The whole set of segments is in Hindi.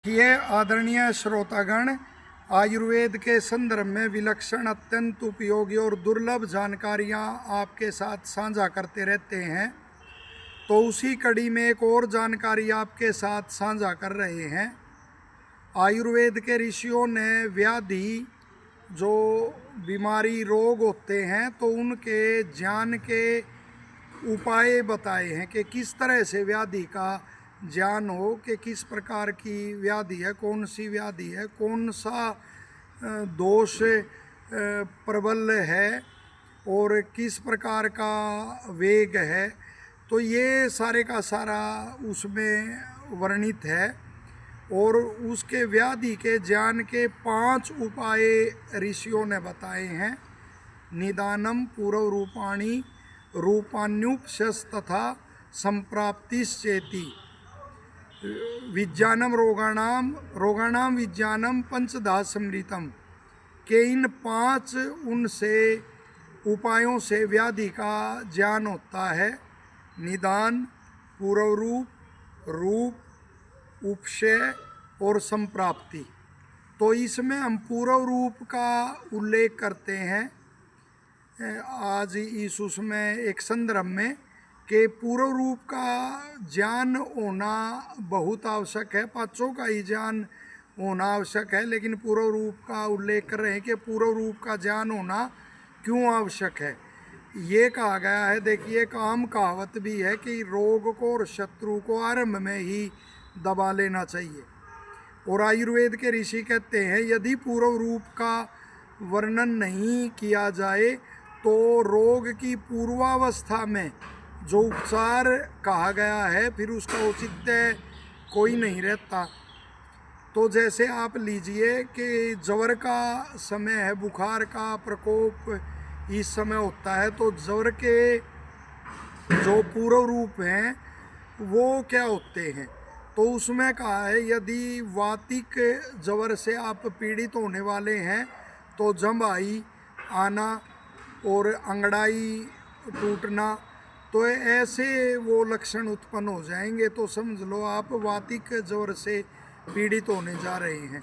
ये आदरणीय श्रोतागण, आयुर्वेद के संदर्भ में विलक्षण, अत्यंत उपयोगी और दुर्लभ जानकारियाँ आपके साथ साझा करते रहते हैं। तो उसी कड़ी में एक और जानकारी आपके साथ साझा कर रहे हैं। आयुर्वेद के ऋषियों ने व्याधि, जो बीमारी रोग होते हैं, तो उनके ज्ञान के उपाय बताए हैं कि किस तरह से व्याधि का ज्ञान हो, कि किस प्रकार की व्याधि है, कौन सी व्याधि है, कौन सा दोष प्रबल है और किस प्रकार का वेग है। तो ये सारे का सारा उसमें वर्णित है। और उसके व्याधि के ज्ञान के 5 उपाय ऋषियों ने बताए हैं। निदानम पूर्व रूपाणी रूपान्युपशस तथा संप्राप्तिश्चेति विज्ञानम रोगाणाम विज्ञानम पंचधा समृतम, के इन 5 उनसे उपायों से व्याधि का ज्ञान होता है। निदान, पूर्व रूप, उपशय और संप्राप्ति। तो इसमें हम पूर्व रूप का उल्लेख करते हैं आज इस उसमें एक संदर्भ में, कि पूर्व रूप का ज्ञान होना बहुत आवश्यक है। पांचों का ही ज्ञान होना आवश्यक है, लेकिन पूर्व रूप का उल्लेख कर रहे हैं कि पूर्व रूप का ज्ञान होना क्यों आवश्यक है। ये कहा गया है, देखिए, एक आम कहावत भी है कि रोग को और शत्रु को आरंभ में ही दबा लेना चाहिए। और आयुर्वेद के ऋषि कहते हैं, यदि पूर्व रूप का वर्णन नहीं किया जाए तो रोग की पूर्वावस्था में जो उपचार कहा गया है, फिर उसका औचित्य कोई नहीं रहता। तो जैसे आप लीजिए कि ज्वर का समय है, बुखार का प्रकोप इस समय होता है, तो ज्वर के जो पूर्व रूप हैं वो क्या होते हैं। तो उसमें कहा है, यदि वातिक ज्वर से आप पीड़ित होने वाले हैं तो जम्भाई आना और अंगड़ाई टूटना, तो ऐसे वो लक्षण उत्पन्न हो जाएंगे, तो समझ लो आप वातिक ज्वर से पीड़ित होने जा रहे हैं।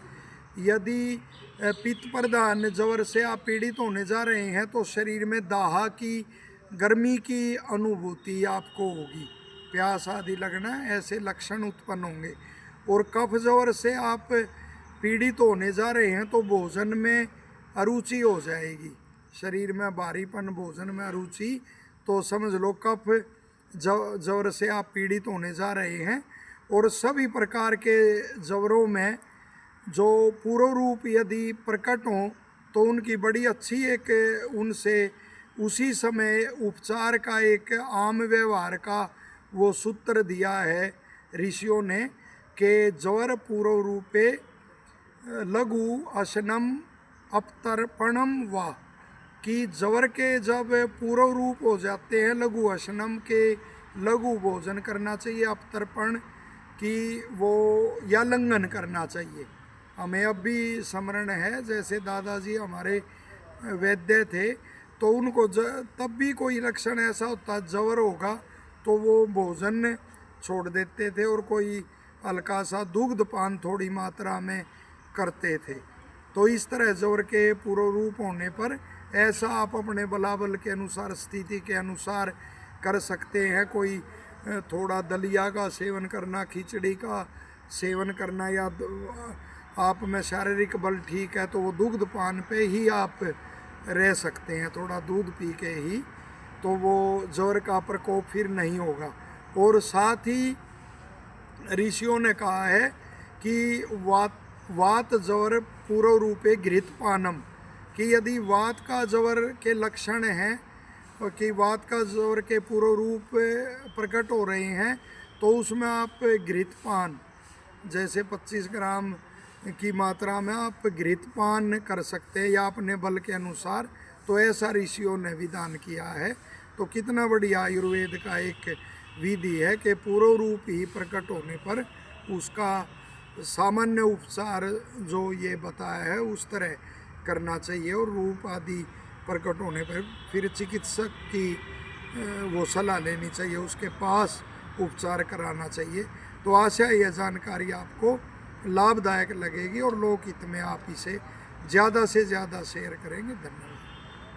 यदि पित्त प्रधान ज्वर से आप पीड़ित होने जा रहे हैं तो शरीर में दाह की, गर्मी की अनुभूति आपको होगी, प्यास आदि लगना, ऐसे लक्षण उत्पन्न होंगे। और कफ ज्वर से आप पीड़ित होने जा रहे हैं तो भोजन में अरुचि हो जाएगी, शरीर में भारीपन, भोजन में अरुचि, तो समझ लो कफ ज्वर से आप पीड़ित होने जा रहे हैं। और सभी प्रकार के ज्वरों में जो पूर्व रूप यदि प्रकट हों तो उनकी बड़ी अच्छी एक उनसे उसी समय उपचार का एक आम व्यवहार का वो सूत्र दिया है ऋषियों ने, कि ज्वर पूर्व रूपे लघु अशनम अपतर्पणम वा, कि ज्वर के जब पूर्व रूप हो जाते हैं लघु अशनम के, लघु भोजन करना चाहिए, अपतर्पण की वो या लंघन करना चाहिए। हमें अब भी स्मरण है, जैसे दादाजी हमारे वैद्य थे, तो उनको तब भी कोई लक्षण ऐसा होता ज्वर होगा तो वो भोजन छोड़ देते थे और कोई हल्का सा दुग्ध पान थोड़ी मात्रा में करते थे। तो इस तरह ज्वर के पूर्व रूप होने पर ऐसा आप अपने बलाबल के अनुसार, स्थिति के अनुसार कर सकते हैं। कोई थोड़ा दलिया का सेवन करना, खिचड़ी का सेवन करना, या आप में शारीरिक बल ठीक है तो वो दुग्ध पान पे ही आप रह सकते हैं, थोड़ा दूध पी के ही, तो वो ज्वर का प्रकोप फिर नहीं होगा। और साथ ही ऋषियों ने कहा है कि वात ज्वर पूर्व रूपे घृत पानम, कि यदि वात का ज्वर के लक्षण हैं और कि वात का ज्वर के पूर्व रूप प्रकट हो रहे हैं, तो उसमें आप घृत पान, जैसे 25 ग्राम की मात्रा में आप घृत पान कर सकते हैं, या अपने बल के अनुसार। तो ऐसा ऋषियों ने विधान किया है। तो कितना बढ़िया आयुर्वेद का एक विधि है कि पूर्व रूप ही प्रकट होने पर उसका सामान्य उपचार जो ये बताया है उस तरह करना चाहिए, और रूप आदि प्रकट होने पर फिर चिकित्सक की वो सलाह लेनी चाहिए, उसके पास उपचार कराना चाहिए। तो आशा यह जानकारी आपको लाभदायक लगेगी और लोकहित में आप इसे ज़्यादा से ज़्यादा शेयर करेंगे। धन्यवाद।